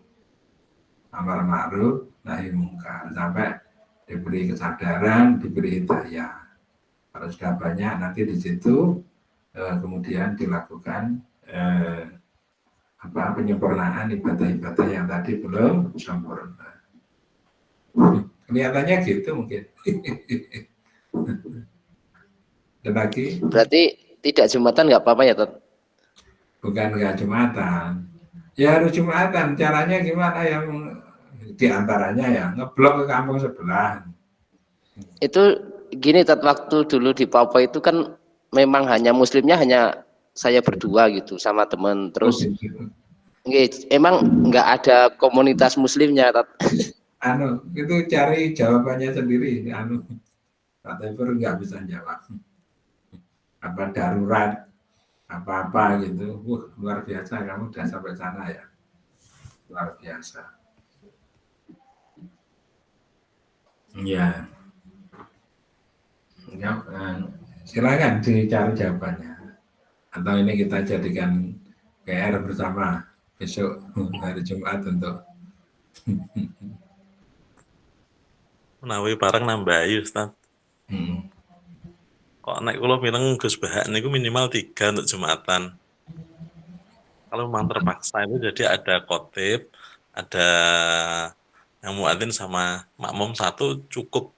Amar ma'ruf, nahi mungkar. Sampai diberi kesadaran, diberi hidayah. Kalau sudah banyak nanti di situ kemudian dilakukan penyempurnaan ibadah-ibadah yang tadi belum sempurna. Kelihatannya gitu mungkin. Dan lagi? Berarti tidak Jumatan nggak apa-apa ya Tat? Bukan nggak Jumatan. Ya harus Jumatan. Caranya gimana yang diantaranya ya ngeblok ke kampung sebelah. Itu gini Tat, waktu dulu di Papua itu kan memang hanya Muslimnya hanya saya berdua gitu sama teman. Terus emang nggak ada komunitas Muslimnya Tat? Itu cari jawabannya sendiri. Pak Tepur nggak bisa jawab. Apa darurat, apa-apa gitu. Luar biasa kamu udah sampai sana ya. Luar biasa. Iya. Ya, silakan dicari jawabannya. Atau ini kita jadikan PR bersama besok hari Jumat untuk menawi bareng nambahi Ustaz. Kok nek kula mireng Gus Bahak niku minimal 3 untuk Jumatan. Kalau memang terpaksa itu jadi ada khotib, ada yang muadzin sama makmum 1 cukup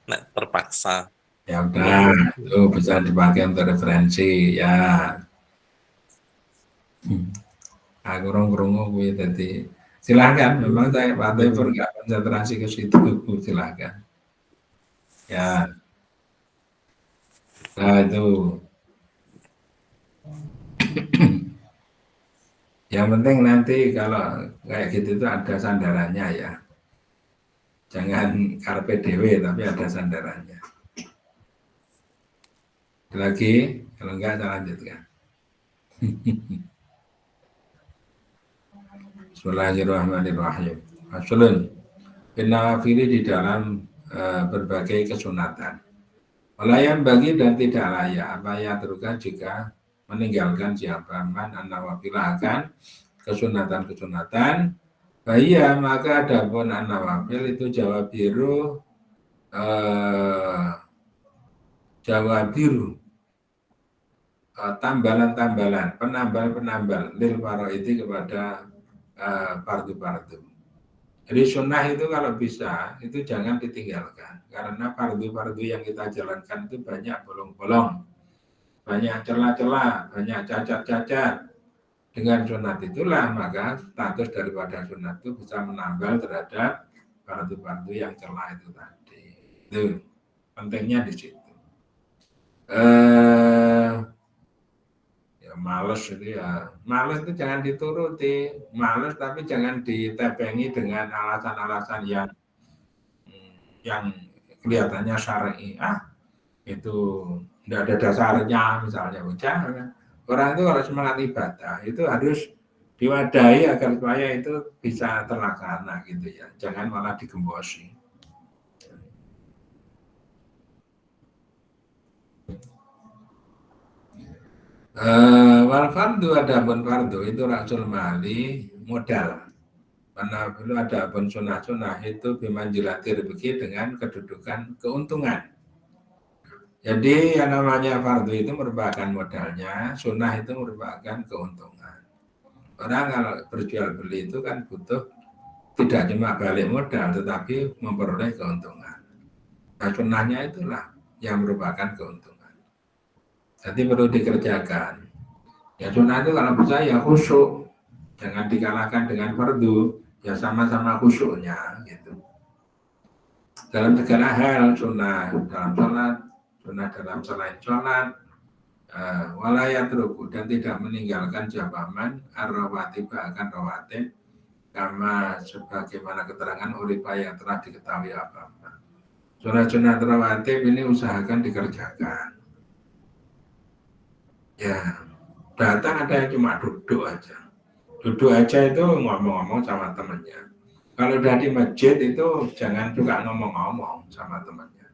nek terpaksa. Ya udah, itu bisa dipakai untuk referensi ya. Aku krungu kuwi tadi. Silakan, memang saya Pak Tepur nggak konsentrasi ke situ, silakan. Ya. Nah itu Yang penting nanti kalau kayak gitu itu ada sandarannya ya. Jangan karpe dewe tapi ada sandarannya. Lagi, kalau enggak saya lanjutkan. Bismillahirrahmanirrahim. Aslun, innawafili di dalam berbagai kesunatan. Walayan bagi dan tidak layak apa ya terukan jika meninggalkan siapa man an-nawafil akan kesunatan-kesunatan. Bahaya maka adapun an-nawafil itu jawabiru tambalan-tambalan, penambal-penambal lil faraidi kepada fardu-fardu. Jadi sunnah itu kalau bisa itu jangan ditinggalkan karena fardu-fardu yang kita jalankan itu banyak bolong-bolong, banyak celah-celah, banyak cacat-cacat. Dengan sunat itulah maka status daripada sunat itu bisa menambal terhadap fardu-fardu yang celah itu tadi. Itu pentingnya di situ. Ya males itu ya, males itu jangan dituruti, males tapi jangan ditepengi dengan alasan-alasan yang kelihatannya syar'i. Itu tidak ada dasarnya misalnya, jangan. Orang itu kalau semangat ibadah itu harus diwadahi agar supaya itu bisa terlaksana gitu ya, jangan malah digembosi. Wal fardu adapun fardu itu rasul mali modal. Karena perlu adapun sunnah itu bimanjilatir bagi dengan kedudukan keuntungan. Jadi yang namanya fardu itu merupakan modalnya, sunnah itu merupakan keuntungan. Orang kalau berjual beli itu kan butuh tidak cuma balik modal tetapi memperoleh keuntungan. Nah sunnahnya itulah yang merupakan keuntungan. Jadi perlu dikerjakan. Ya sunnah itu kalau bisa ya khusyuk, jangan dikalahkan dengan fardu, ya sama-sama khusyuknya gitu. Dalam segala hal sunnah dalam sholat, sunnah dalam selain sholat, walayat ruku dan tidak meninggalkan jabaman ar-rawatib akan rawatib, kama sebagaimana keterangan uripah yang telah diketahui apa-apa. Sunnah-sunnah rawatib ini usahakan dikerjakan. Ya, datang ada yang cuma duduk aja. Duduk aja itu ngomong-ngomong sama temannya. Kalau udah di masjid itu jangan juga ngomong-ngomong sama temannya.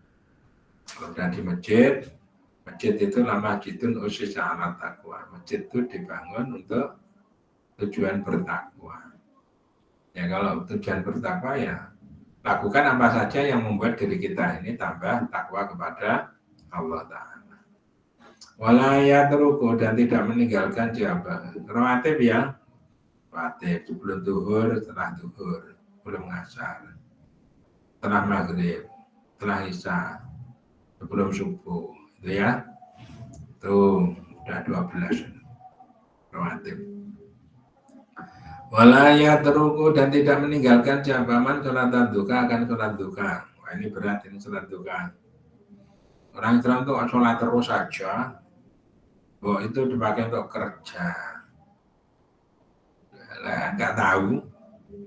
Kalau udah di masjid itu lama masjidun usisa ala taqwa. Masjid itu dibangun untuk tujuan bertakwa. Ya kalau tujuan bertakwa ya lakukan apa saja yang membuat diri kita ini tambah takwa kepada Allah Ta'ala. Walayat ruku dan tidak meninggalkan jabah. Rawatib ya, rawatib sebelum duhur, setelah duhur, sebelum ngasar, setelah maghrib, setelah isya, sebelum subuh, itu ya. Tuh udah 12 rawatib. Walayat ruku dan tidak meninggalkan jabaman sholat duka akan sholat duka. Wah ini berat ini sholat duka. Orang Islam tuh sholat terus saja. Bahwa itu dipakai untuk kerja. Nggak tahu.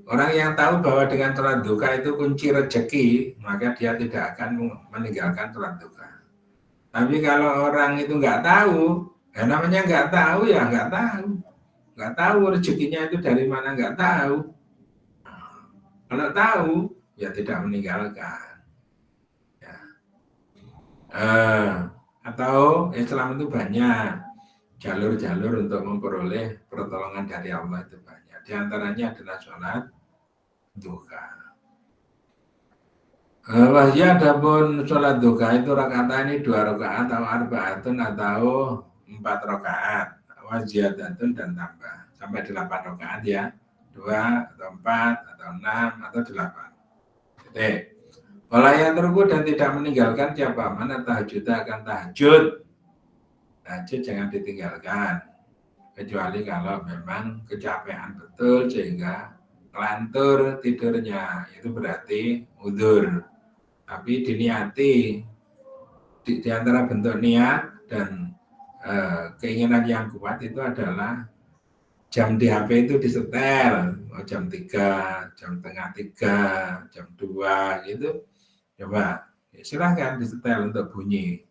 Orang yang tahu bahwa dengan sholat duka itu kunci rezeki, maka dia tidak akan meninggalkan sholat duka. Tapi kalau orang itu nggak tahu, namanya nggak tahu ya nggak tahu. Nggak tahu rezekinya itu dari mana nggak tahu. Kalau tahu, ya tidak meninggalkan. Ya. Atau Islam itu banyak jalur-jalur untuk memperoleh pertolongan dari Allah itu banyak. Di antaranya adalah sholat duha. Wahya adapun sholat duha itu rakaat ini 2 rakaat atau arbaatun atau 4 rakaat. Wajiadatun dan tambah sampai 8 rakaat ya. 2 atau 4 atau 6 atau 8. Jadi walayat ruku dan tidak meninggalkan siapa mana tahajud akan tahajud. Tahajud jangan ditinggalkan. Kecuali kalau memang kecapean betul sehingga kelantur tidurnya. Itu berarti udzur. Tapi diniati di antara bentuk niat dan keinginan yang kuat itu adalah jam di HP itu disetel, jam 3, jam setengah 3, jam 2 gitu. Coba silahkan disetel untuk bunyi.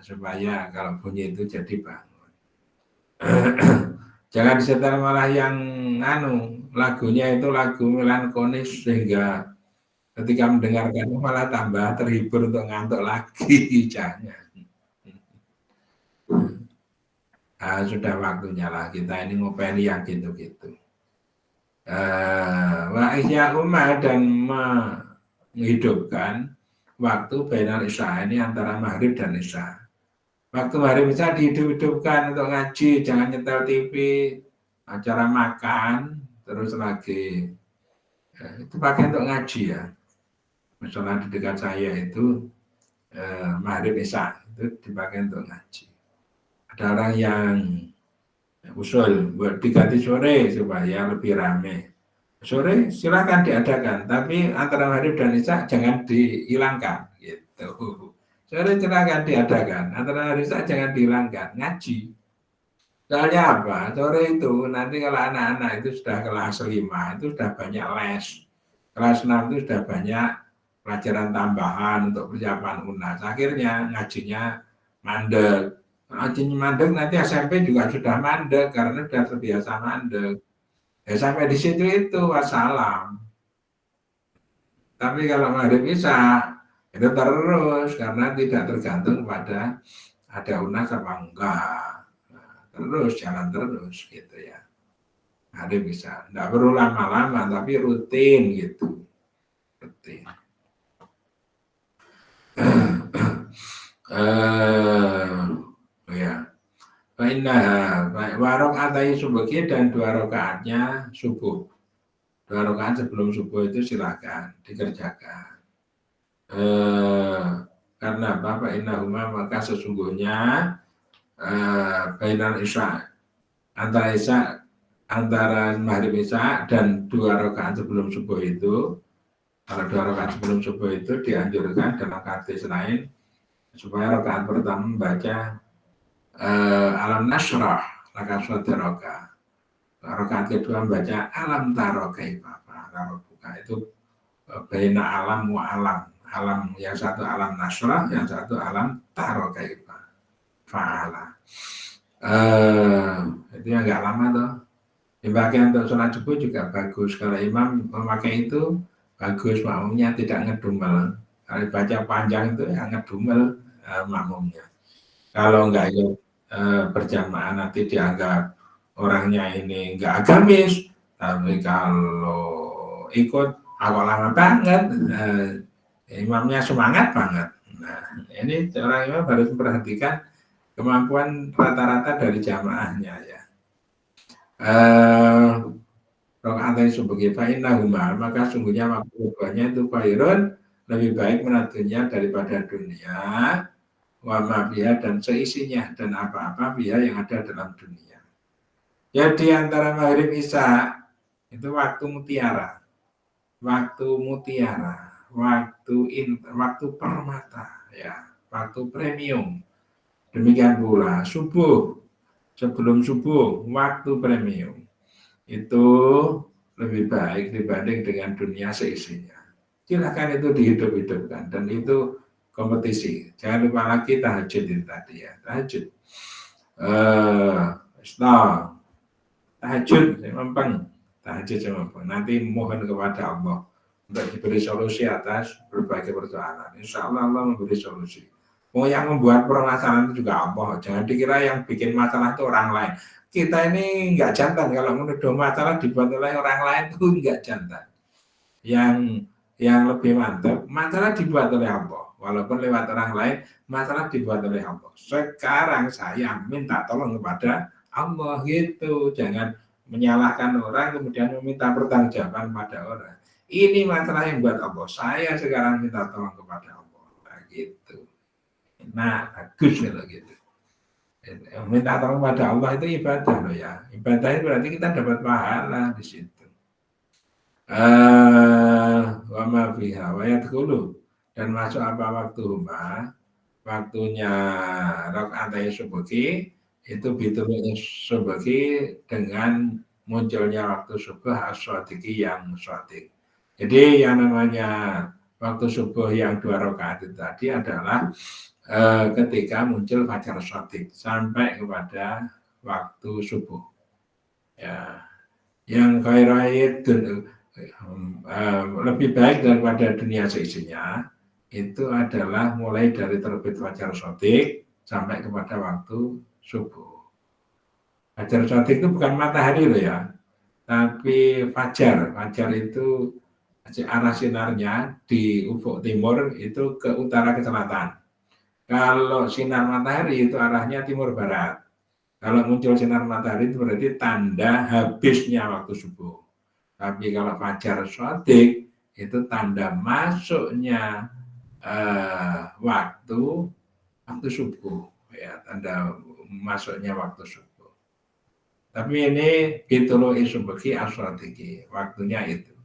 Supaya kalau bunyi itu jadi bangun. Jangan disetel malah yang lagunya itu lagu melankolis sehingga ketika mendengarkan malah tambah terhibur untuk ngantuk lagi. Jangan. Sudah waktunya lah kita ini ngopeni yang gitu-gitu. Wa ihya'uma dan menghidupkan waktu bainal isya ini antara maghrib dan isya. Waktu maghrib isya dihidup-hidupkan untuk ngaji, jangan nyetel TV, acara makan, terus lagi itu pakai untuk ngaji ya. Misalnya di dekat saya itu maghrib isya itu dipakai untuk ngaji. Ada orang yang usul buat diganti sore supaya lebih ramai. Sore silakan diadakan, tapi antara maghrib dan isya jangan dihilangkan gitu. Sore silakan diadakan, antara maghrib isya jangan dihilangkan, ngaji. Soalnya apa? Sore itu nanti kalau anak-anak itu sudah kelas 5 itu sudah banyak les. Kelas 6 itu sudah banyak pelajaran tambahan untuk persiapan UNAS. Akhirnya ngajinya mandek. Ngajinya mandek nanti SMP juga sudah mandek karena sudah terbiasa mandek. Ya sampai di situ itu wassalam. Tapi kalau maghrib isya itu terus karena tidak tergantung pada ada UNAS apa enggak. Terus jalan terus gitu ya. Maghrib isya. Enggak perlu lama-lama tapi rutin gitu. Rutin. Ya. Warokatai subuh dan 2 rakaatnya subuh. 2 rakaat sebelum subuh itu silakan dikerjakan. Karena apa? Innahuma maka sesungguhnya bainal isya antara maghrib isya dan 2 rakaat sebelum subuh itu, kalau 2 rakaat sebelum subuh itu dianjurkan dalam hadis lain supaya rakaat pertama membaca alam nasrah laka sadraka. Rakaat kedua membaca alam taro kaifa rabbuka. Itu baina alam wa alam. Alam yang satu alam nasrah, yang satu alam taro kaifa fa'ala. Itu yang enggak lama toh. Dipakai untuk sholat subuh juga bagus. Kalau imam memakai itu bagus, makmumnya tidak ngedumel. Kalau baca panjang itu yang ngedumel makmumnya. Kalau enggak berjamaah nanti dianggap orangnya ini enggak agamis. Tapi kalau ikut awal lama banget, imamnya semangat banget. Nah, ini orang imam harus memperhatikan kemampuan rata-rata dari jamaahnya ya. Rakaat subuh innahuma maka sungguhnya waktu keduanya itu khairun lebih baik menatunya daripada dunia wa ma biha dan seisinya dan apa-apa biha yang ada dalam dunia. Jadi antara maghrib isya itu waktu mutiara, waktu permata ya, waktu premium. Demikian pula subuh, sebelum subuh waktu premium itu lebih baik dibanding dengan dunia seisinya. Silakan itu dihidup-hidupkan dan itu kompetisi. Jangan lupa lagi tahajud itu tadi ya, tahajud. Tahajud memang tahajud memang. Nanti mohon kepada Allah untuk diberi solusi atas berbagai persoalan. Insya Allah Allah memberi solusi. Yang membuat permasalahan itu juga Allah. Jangan dikira yang bikin masalah itu orang lain. Kita ini enggak jantan kalau menuduh masalah dibuat oleh orang lain itu enggak jantan. Yang lebih mantap, masalah dibuat oleh Allah. Walaupun lewat orang lain, masalah dibuat oleh Allah. Sekarang saya minta tolong kepada Allah gitu. Jangan menyalahkan orang kemudian meminta pertanggungjawaban pada orang. Ini masalah yang buat Allah. Saya sekarang minta tolong kepada Allah. Nah, gitu. Nah, bagus kalau gitu. Minta tolong kepada Allah itu ibadah loh ya. Ibadah itu berarti kita dapat pahala di situ. Wa ma fiha wa yadkhulu dan masuk apa waktu waktunya rakaat subuh itu bitulul subhi dengan munculnya waktu subuh as-shadiqi yang shadiq. Jadi yang namanya waktu subuh yang 2 rakaat itu tadi adalah ketika muncul fajar shadiq sampai kepada waktu subuh. Ya, yang khairaid lebih baik daripada dunia seisinya itu adalah mulai dari terbit fajar shadiq sampai kepada waktu subuh. Fajar shadiq itu bukan matahari loh ya, tapi fajar. Fajar itu arah sinarnya di ufuk timur itu ke utara ke selatan. Kalau sinar matahari itu arahnya timur barat. Kalau muncul sinar matahari itu berarti tanda habisnya waktu subuh. Tapi kalau fajar shadiq itu tanda masuknya waktu subuh, ya, tanda masuknya waktu subuh. Tapi ini bitulu isubhi as-shadiqi, waktunya itu.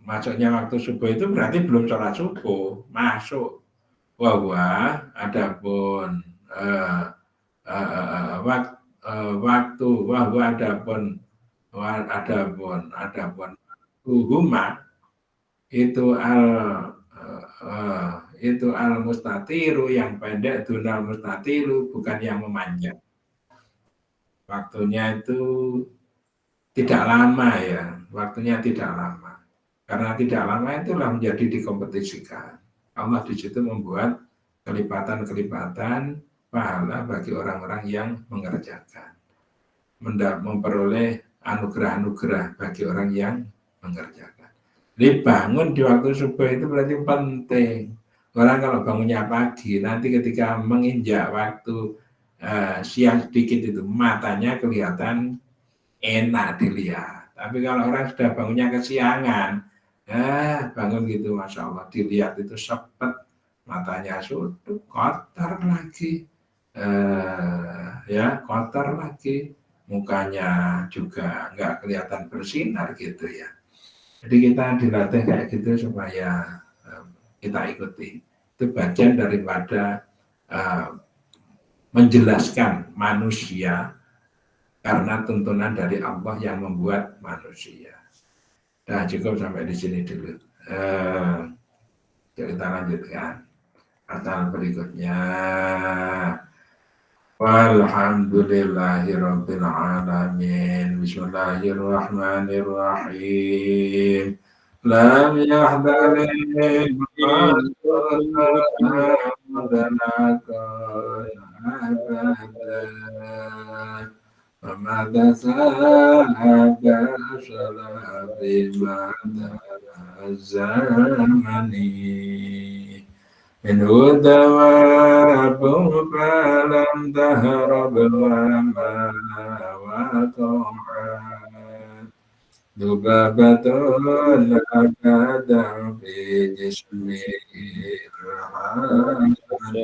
Masuknya waktu subuh itu berarti belum sholat subuh, masuk. Wah, adapun waktu adapun huma itu al mustatiru yang pendek, dunal mustatiru bukan yang memanjang. Waktunya itu tidak lama ya, waktunya tidak lama. Karena tidak lama itulah menjadi dikompetisikan. Allah di situ membuat kelipatan-kelipatan pahala bagi orang-orang yang mengerjakan. Memperoleh anugerah-anugerah bagi orang yang mengerjakan. Jadi bangun di waktu subuh itu berarti penting. Orang kalau bangunnya pagi, nanti ketika menginjak waktu siang sedikit itu matanya kelihatan enak dilihat. Tapi kalau orang sudah bangunnya kesiangan, bangun gitu, Masya Allah, dilihat itu sepet, matanya sudut, kotor lagi, kotor lagi, mukanya juga nggak kelihatan bersinar gitu ya. Jadi kita dilatih kayak gitu supaya kita ikuti. Itu bagian daripada menjelaskan manusia karena tuntunan dari Allah yang membuat manusia. Nah, cukup sampai di sini dulu. Kita lanjutkan pasal berikutnya. Walhamdulillahirabbil alamin. Bismillahirrahmanirrahim. Lam yahdharil وماذا سألك شراب ماذا الزمن إن هو دواب فلم تهرب وما وقع ذبابة أبدا في جسمه الحسن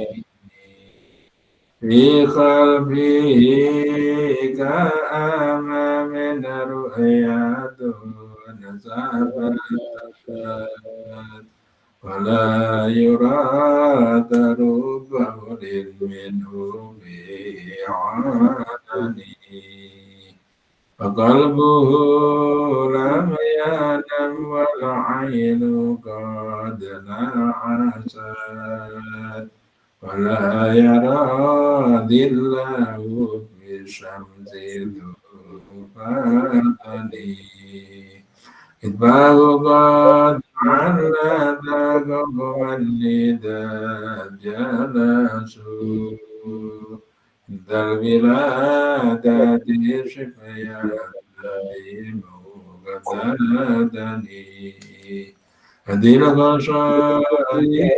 في قلبه كأما من رؤيا دون ثبات ولا يرى ضرب منه بعاني فقلبه لم ينم والعين قد نعست ولا يرى ذله بشمس الفاتني إتباه قد علق قوما لذا جلسوا ذا الولادة شفيا دائم وزادني هذه الغشايا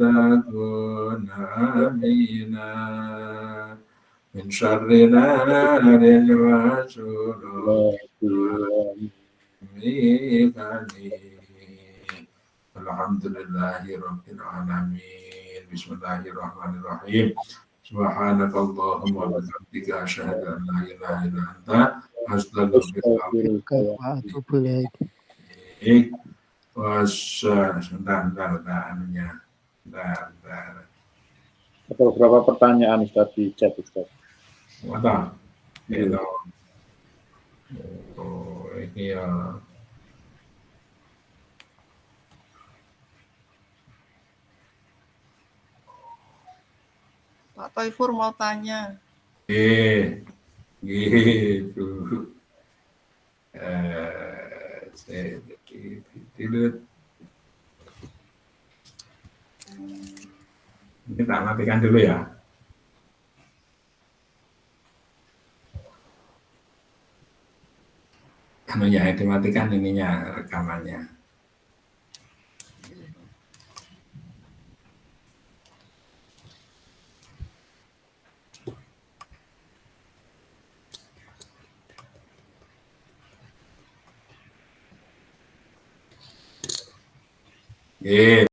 تكون آمنا من شر نار وشرور ميكاني الحمد لله رب العالمين بسم الله الرحمن الرحيم سبحانك اللهم وبحمدك أشهد أن لا إله إلا أنت أستغفرك وأتوب إليك. Sebentar anunya. Bentar. Ada beberapa pertanyaan Ustaz di chat Ustaz. Apa? Gitu. Oh, ini ya. Pak Toifur mau tanya. Gitu. Saya tidur. Ini tak matikan dulu ya. Anunya dimatikan ininya rekamannya. Gitu.